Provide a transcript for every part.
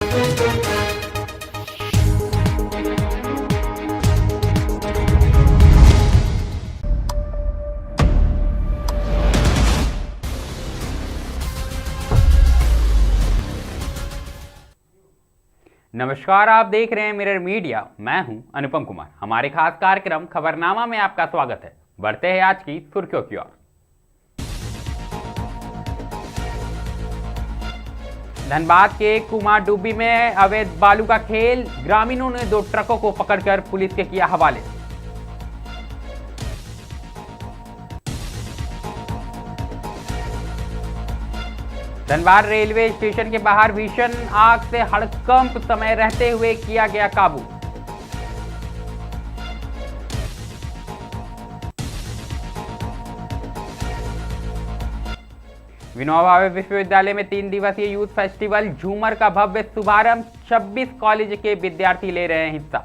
नमस्कार, आप देख रहे हैं मिरर मीडिया। मैं हूं अनुपम कुमार। हमारे खास कार्यक्रम खबरनामा में आपका स्वागत है। बढ़ते हैं आज की सुर्खियों की ओर। धनबाद के कुमारडुब्बी में अवैध बालू का खेल, ग्रामीणों ने 2 ट्रकों को पकड़कर पुलिस के किया हवाले। धनबाद रेलवे स्टेशन के बाहर भीषण आग से हड़कंप समय रहते हुए किया गया काबू। विनोबा भावे विश्वविद्यालय में 3 दिवसीय यूथ फेस्टिवल झूमर का भव्य शुभारंभ, 26 कॉलेज के विद्यार्थी ले रहे हैं हिस्सा।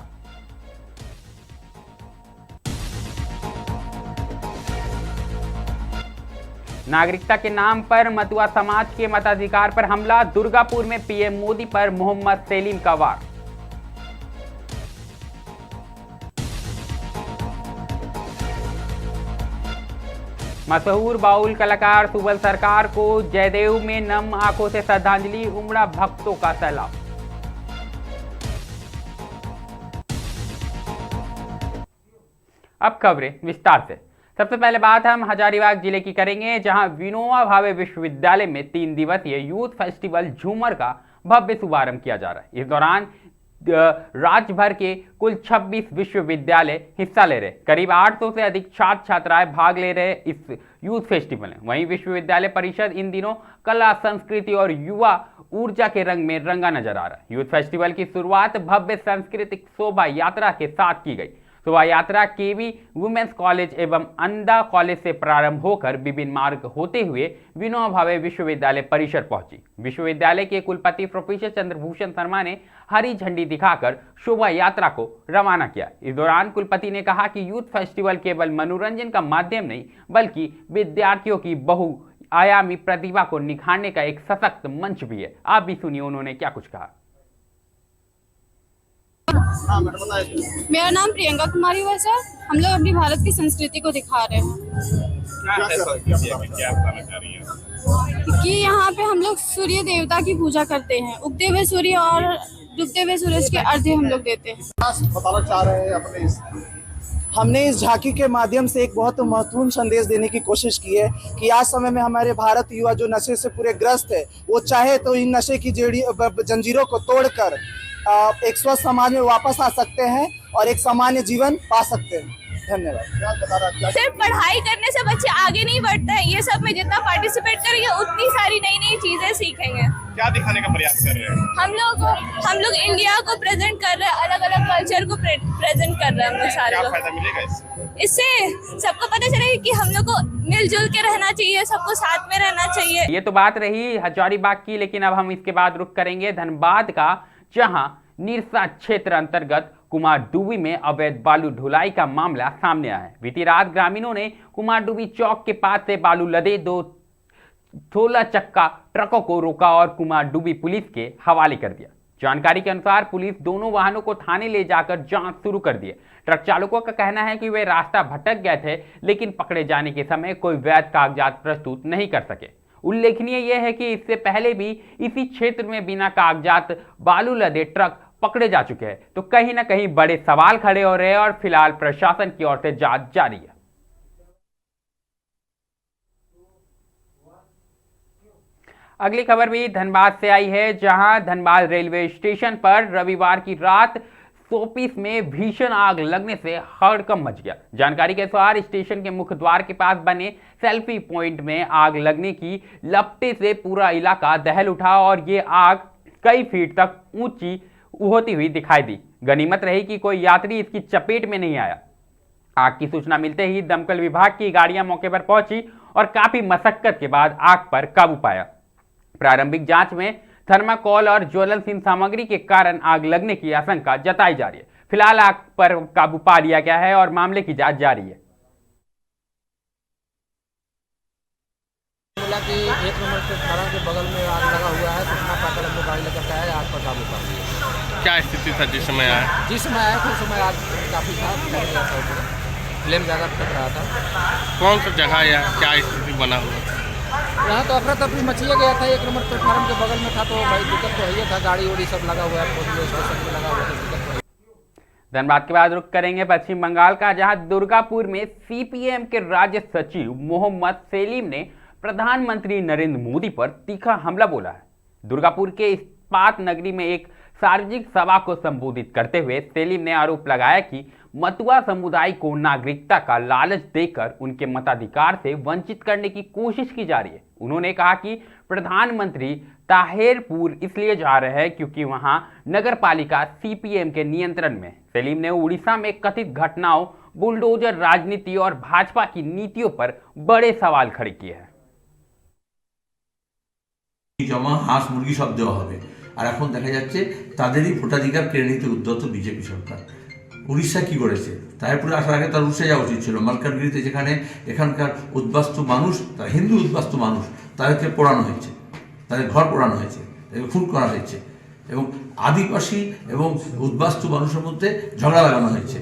नागरिकता के नाम पर मतुआ समाज के मताधिकार पर हमला, दुर्गापुर में पीएम मोदी पर मोहम्मद सेलीम का वार। मशहूर बाउल कलाकार सुबल सरकार को जयदेव में नम आंखों से श्रद्धांजलि, उमड़ा भक्तों का सैलाब। अब खबरें विस्तार से। सबसे पहले बात हम हजारीबाग जिले की करेंगे, जहां विनोबा भावे विश्वविद्यालय में 3 दिवसीय यूथ फेस्टिवल झूमर का भव्य शुभारंभ किया जा रहा है। इस दौरान राज्य भर के कुल 26 विश्वविद्यालय हिस्सा ले रहे। करीब 800 से अधिक छात्र छात्राएं भाग ले रहे इस यूथ फेस्टिवल में। वहीं विश्वविद्यालय परिषद इन दिनों कला, संस्कृति और युवा ऊर्जा के रंग में रंगा नजर आ रहा है। यूथ फेस्टिवल की शुरुआत भव्य सांस्कृतिक शोभा यात्रा के साथ की गई। शोभा यात्रा केवी वुमेन्स कॉलेज एवं अंधा कॉलेज से प्रारंभ होकर विभिन्न मार्ग होते हुए विनोबा भावे विश्वविद्यालय परिसर पहुंची। विश्वविद्यालय के कुलपति प्रोफेसर चंद्रभूषण शर्मा ने हरी झंडी दिखाकर शोभा यात्रा को रवाना किया। इस दौरान कुलपति ने कहा कि यूथ फेस्टिवल केवल मनोरंजन का माध्यम नहीं, बल्कि विद्यार्थियों की बहुआयामी प्रतिभा को निखारने का एक सशक्त मंच भी है। आप भी सुनिए उन्होंने क्या कुछ कहा। मेरा नाम प्रियंका कुमारी है सर। हम लोग अपनी भारत की संस्कृति को दिखा रहे हैं कि यहाँ पे हम लोग सूर्य देवता की पूजा करते हैं। उगते हुए सूर्य और डूबते हुए सूरज के अर्घ्य हम लोग देते हैं। बताना चाह रहे हैं अपने हमने इस झांकी के माध्यम से एक बहुत महत्वपूर्ण संदेश देने की कोशिश की है कि आज समय में हमारे भारत युवा जो नशे से पूरे ग्रस्त है, वो चाहे तो इन नशे की जंजीरों को तोड़कर एक स्वस्थ समाज में वापस आ सकते हैं और एक सामान्य जीवन पा सकते हैं। धन्यवाद। सिर्फ पढ़ाई करने से बच्चे आगे नहीं बढ़ते हैं। ये सब में जितना पार्टिसिपेट करेंगे उतनी सारी नई नई चीजें सीखेंगे। क्या दिखाने का प्रयास कर रहे हैं? हम लोग इंडिया को प्रेजेंट कर रहे हैं, अलग अलग कल्चर को प्रेजेंट कर रहे हैं हम लोग सारे। क्या फायदा मिलेगा इससे सबको पता चलेगा कि हम लोग को मिलजुल के रहना चाहिए, सबको साथ में रहना चाहिए। ये तो बात रही हजारीबाग की, लेकिन अब हम इसके बाद रुख करेंगे धनबाद का, जहां निरसा क्षेत्र अंतर्गत कुमारडुब्बी में अवैध बालू ढुलाई का मामला सामने आया है। बीती रात ग्रामीणों ने कुमारडुब्बी चौक के पास से बालू लदे 2 16 चक्का ट्रकों को रोका और कुमारडुब्बी पुलिस के हवाले कर दिया। जानकारी के अनुसार पुलिस दोनों वाहनों को थाने ले जाकर जांच शुरू कर दी है। ट्रक चालकों का कहना है कि वे रास्ता भटक गए थे, लेकिन पकड़े जाने के समय कोई वैध कागजात प्रस्तुत नहीं कर सके। उल्लेखनीय यह है कि इससे पहले भी इसी क्षेत्र में बिना कागजात बालू लदे ट्रक पकड़े जा चुके हैं। तो कहीं ना कहीं बड़े सवाल खड़े हो रहे हैं और फिलहाल प्रशासन की ओर से जांच जारी है। अगली खबर भी धनबाद से आई है, जहां धनबाद रेलवे स्टेशन पर रविवार की रात शोपीस में भीषण आग लगने से हड़कंप मच गया। जानकारी के अनुसार स्टेशन के मुख्य द्वार के पास बने सेल्फी पॉइंट में आग लगने की लपटे से पूरा इलाका दहल उठा और ये आग कई फीट तक ऊंची होती हुई दिखाई दी। गनीमत रही कि कोई यात्री इसकी चपेट में नहीं आया। आग की सूचना मिलते ही दमकल विभाग की गाड़ियां मौके पर पहुंची और काफी मशक्कत के बाद आग पर काबू पाया। प्रारंभिक जांच में थर्माकोल और ज्वलनशील सामग्री के कारण आग लगने की आशंका जताई जा रही है। फिलहाल आग पर काबू पा लिया गया है और मामले की जांच जारी है। कि 1 नंबर के थाना के बगल में आग लगा हुआ है। सूचना पाकर हम लोग गाड़ी लेकर आए, आग पर काबू कर लिया। क्या स्थिति था जिस समय आया? जिस समय आया था उस समय आज काफ़ी था, फैल गया था ऊपर, फ्लेम ज़्यादा फट रहा था। कौन सा जगह या क्या स्थिति बना हुआ? यहाँ तो अफरा तफरी मचिए गया था, 1 नंबर प्लेटफार्म के बगल में था, तो भाई दिक्कत तो है था, गाड़ी उड़ी सब लगा हुआ है, पुलिस स्टेशन में लगा हुआ है, दिक्कत तो है। धनबाद के बाद रुख करेंगे पश्चिम बंगाल का, जहां दुर्गापुर में सीपीएम के राज्य सचिव मोहम्मद सेलीम ने प्रधानमंत्री नरेंद्र मोदी पर तीखा हमला बोला है। दुर्गापुर के इस्पात नगरी में एक सार्वजनिक सभा को संबोधित करते हुए सेलीम ने आरोप लगाया कि मतुआ समुदाय को नागरिकता का लालच देकर उनके मताधिकार से वंचित करने की कोशिश की जा रही है। उन्होंने कहा कि प्रधानमंत्री ताहिरपुर इसलिए जा रहे हैं क्योंकि वहां नगर पालिका सीपीएम के नियंत्रण में। सेलीम ने उड़ीसा में कथित घटनाओं, बुलडोजर राजनीति और भाजपा की नीतियों पर बड़े सवाल खड़े किए हैं। জমা হাঁস মুরগি সব দেওয়া হবে, আর এখন দেখা যাচ্ছে তাদেরই ভোটাধিকার কেড়ে নিতে উদ্যত বিজেপি সরকার। উড়িষ্যা কি করেছে? তাহিরপুরে আসার আগে তার উড়িষ্যা যাওয়া উচিত ছিল। মালকানগিরিতে যেখানে এখানকার উদ্বাস্তু মানুষ, তারা হিন্দু উদ্বাস্তু মানুষ, তাদেরকে পোড়ানো হয়েছে, তাদের ঘর পোড়ানো হয়েছে, তাদেরকে খুন করা হয়েছে, এবং আদিবাসী এবং উদ্বাস্তু মানুষের মধ্যে ঝগড়া লাগানো হয়েছে।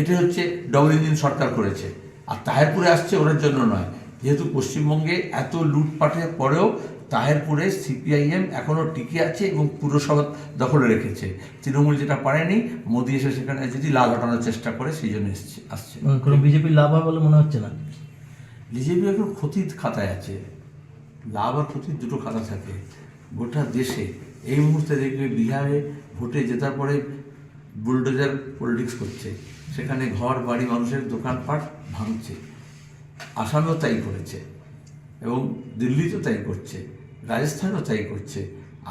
এটি হচ্ছে ডবল ইঞ্জিন সরকার করেছে। আর তাহিরপুরে আসছে ওদের জন্য নয়, যেহেতু পশ্চিমবঙ্গে এত লুটপাটের পরেও তাহিরপুরে সিপিআইএম এখনও টিকে আছে এবং পুরসভা দখলে রেখেছে। তৃণমূল যেটা পারেনি, মোদি এসে সেখানে যদি লাভ হটানোর চেষ্টা করে, সেই জন্য আসছে। কোনো বিজেপির লাভ হয় বলে মনে হচ্ছে না। বিজেপি এখন ক্ষতির খাতায় আছে, লাভ আর ক্ষতির দুটো খাতা থাকে গোটা দেশে। এই মুহূর্তে দেখবে বিহারে ভোটে জেতার পরে বুলডোজার পলিটিক্স করছে, সেখানে ঘর বাড়ি মানুষের দোকানপাট ভাঙছে। আসামেও তাই করেছে এবং দিল্লিতেও তাই করছে, রাজস্থানেও তাই করছে।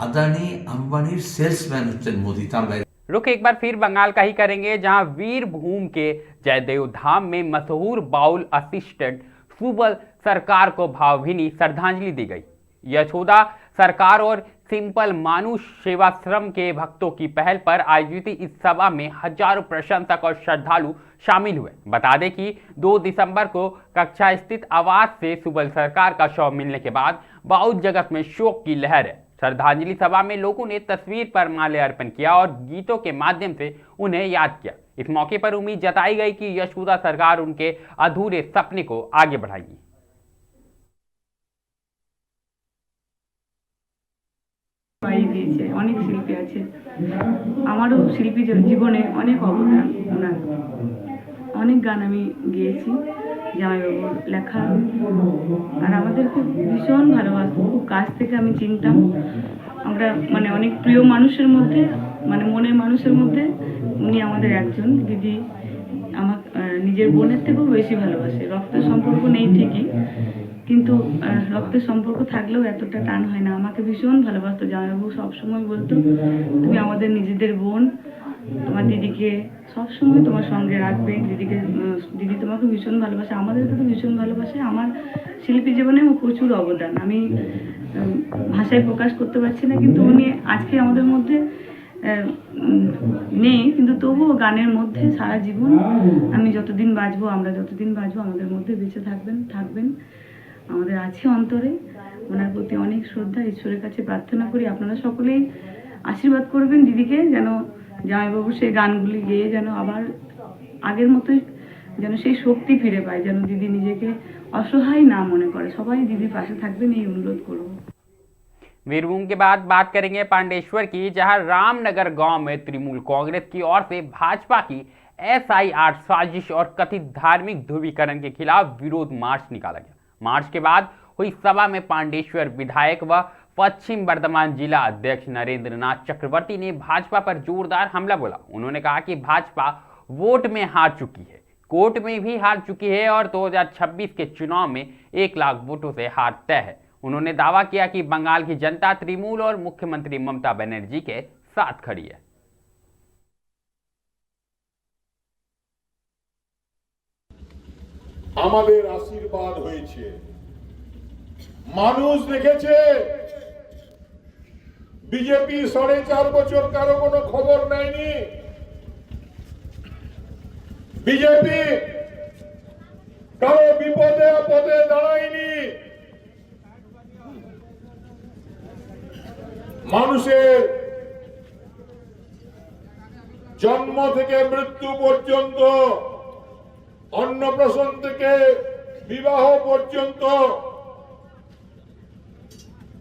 আদানি আম্বানির সেলসম্যান হচ্ছেন মোদি, তার বাইরে। रुख एक बार फिर बंगाल का ही करेंगे, जहां वीरभूम के जयदेव धाम में मशहूर बाउल असिस्टेंट सुबल सरकार को भावभीनी श्रद्धांजलि दी गई। यशोदा सरकार और सिंपल मानुष सेवाश्रम के भक्तों की पहल पर आयोजित इस सभा में हजारों प्रशंसक और श्रद्धालु शामिल हुए। बता दें कि 2 दिसंबर को कक्षा स्थित आवास से सुबल सरकार का शव मिलने के बाद बाउल जगत में शोक की लहर है। श्रद्धांजलि सभा में लोगों ने तस्वीर पर माल्य अर्पण किया और गीतों के माध्यम से उन्हें याद किया। इस मौके पर उम्मीद जताई गई कि यशोदा सरकार उनके अधूरे सपने को आगे बढ़ाएगी। অনেক শিল্পী আছে, আমারও শিল্পী জীবনে অনেক অবদান ওনার। অনেক গান আমি গেয়েছি জামাইবাবুর লেখা, আর আমাদের খুব ভীষণ ভালোবাসতো, খুব কাছ থেকে আমি চিনতাম। আমরা মানে অনেক প্রিয় মানুষের মধ্যে, মানে মনের মানুষের মধ্যে উনি আমাদের একজন। দিদি আমার নিজের বোনের থেকেও বেশি ভালোবাসে। রক্তের সম্পর্ক নেই ঠিকই, কিন্তু রক্তের সম্পর্ক থাকলেও এতটা টান হয় না। আমাকে ভীষণ ভালোবাসতো জামাইবাবু, সবসময় বলতো তুমি আমাদের নিজেদের বোন, তোমার দিদিকে সবসময় তোমার সঙ্গে রাখবে। দিদি তোমাকে ভীষণ ভালোবাসে, আমাদেরকে তো ভীষণ ভালোবাসে। আমার শিল্পী জীবনে প্রচুর অবদান, আমি ভাষায় প্রকাশ করতে পারছি না, কিন্তু উনি আজকে আমাদের মধ্যে নেই, কিন্তু তবুও গানের মধ্যে সারা জীবন আমি যতদিন বাঁচবো, আমরা যতদিন বাঁচবো আমাদের মধ্যে বেঁচে থাকবেন। আমাদের আছে অন্তরে। ওনার প্রতি অনেক শ্রদ্ধা, ঈশ্বরের কাছে প্রার্থনা করি আপনারা সকলেই আশীর্বাদ করবেন দিদিকে, যেন জামাইবাবু সেই গানগুলি গেয়ে যেন আবার আগের মতোই যেন সেই শক্তি ফিরে পায়, যেন দিদি নিজেকে असहाय ना मने करे। सबाई दीदी पाशे थाकबेन এই অনুরোধ করব। वीरभूम के बाद बात करेंगे पांडेश्वर की, जहां रामनगर गांव में तृणमूल कांग्रेस की ओर से भाजपा की SIR साजिश और कथित धार्मिक ध्रुवीकरण के खिलाफ विरोध मार्च निकाला गया। मार्च के बाद हुई सभा में पांडेश्वर विधायक व पश्चिम बर्धमान जिला अध्यक्ष नरेंद्र नाथ चक्रवर्ती ने भाजपा पर जोरदार हमला बोला। उन्होंने कहा कि भाजपा वोट में हार चुकी है, कोर्ट में भी हार चुकी है और 2026 के चुनाव में 1 लाख वोटों से हार तय है। उन्होंने दावा किया कि बंगाल की जनता तृणमूल और मुख्यमंत्री ममता बनर्जी के साथ खड़ी है। আমাদের আশীর্বাদ হয়েছে, মানুষ দেখেছে। বিজেপি 4.5 বছর কারো কোনো খবর নেয়নি। বিজেপি কারো বিপদে আপদে দাঁড়ায়নি। মানুষের জন্ম থেকে মৃত্যু পর্যন্ত, অন্নপ্রাশন থেকে বিবাহ পর্যন্ত,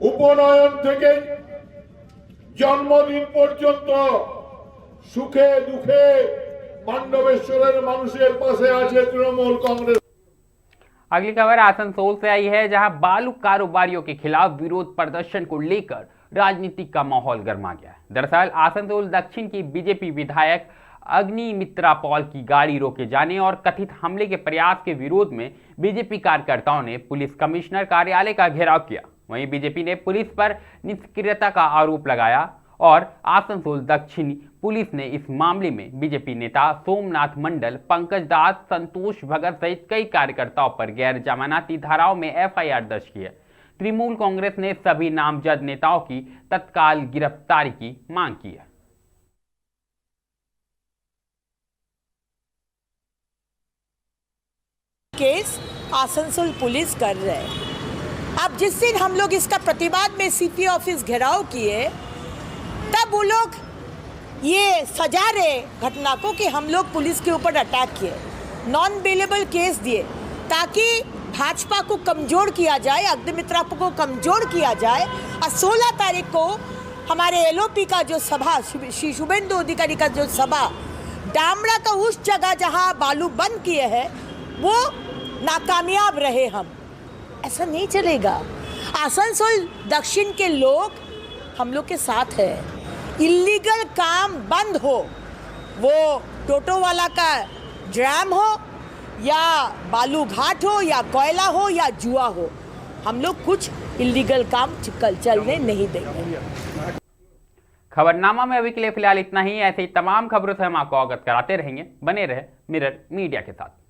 উপনয়ন থেকে জন্মদিন পর্যন্ত সুখে দুঃখে मांडवेश्वरेर मानुषेर पासे आछे तृणमूल कांग्रेस। अगली खबर आसनसोल से आई है, जहां बालू कारोबारियों के खिलाफ विरोध प्रदर्शन को लेकर राजनीति का माहौल गर्मा गया है। दरअसल आसनसोल दक्षिण की बीजेपी विधायक अग्निमित्रा पॉल की गाड़ी रोके जाने और कथित हमले के प्रयास के विरोध में बीजेपी कार्यकर्ताओं ने पुलिस कमिश्नर कार्यालय का घेराव किया। वहीं बीजेपी ने पुलिस पर निष्क्रियता का आरोप लगाया और आसनसोल दक्षिण पुलिस ने इस मामले में बीजेपी नेता सोमनाथ मंडल, पंकज दास, संतोष भगत सहित कई कार्यकर्ताओं पर गैर जमानती धाराओं में एफआईआर दर्ज की है। तृणमूल कांग्रेस ने सभी नामजद नेताओं की तत्काल गिरफ्तारी की मांग की है। केस आसनसोल पुलिस कर रहे हैं। अब जिस दिन हम लोग इसका प्रतिवाद में सीपी ऑफिस घेराव किए, तब वो लोग ये सजा रहे घटना को कि हम लोग पुलिस के ऊपर अटैक किए, नॉन बेलेबल केस दिए, ताकि भाजपा को कमज़ोर किया जाए, अग्निमित्रा को कमज़ोर किया जाए। और 16 तारीख को हमारे एलओपी का जो सभा, श्री शुभेंदु अधिकारी का जो सभा डामरा का उस जगह जहां बालू बंद किए हैं, वो नाकामयाब रहे। ऐसा नहीं चलेगा। आसनसोल दक्षिण के लोग हम लोग के साथ है। इलीगल काम बंद हो, वो टोटो वाला का ड्रैम हो या बालू घाट हो या कोयला हो या जुआ हो, हम लोग कुछ इलीगल काम चलने नहीं देंगे। खबरनामा में अभी के लिए फिलहाल इतना ही। ऐसे ही तमाम खबरों से हम आपको अवगत कराते रहेंगे। बने रहे मिरर मीडिया के साथ।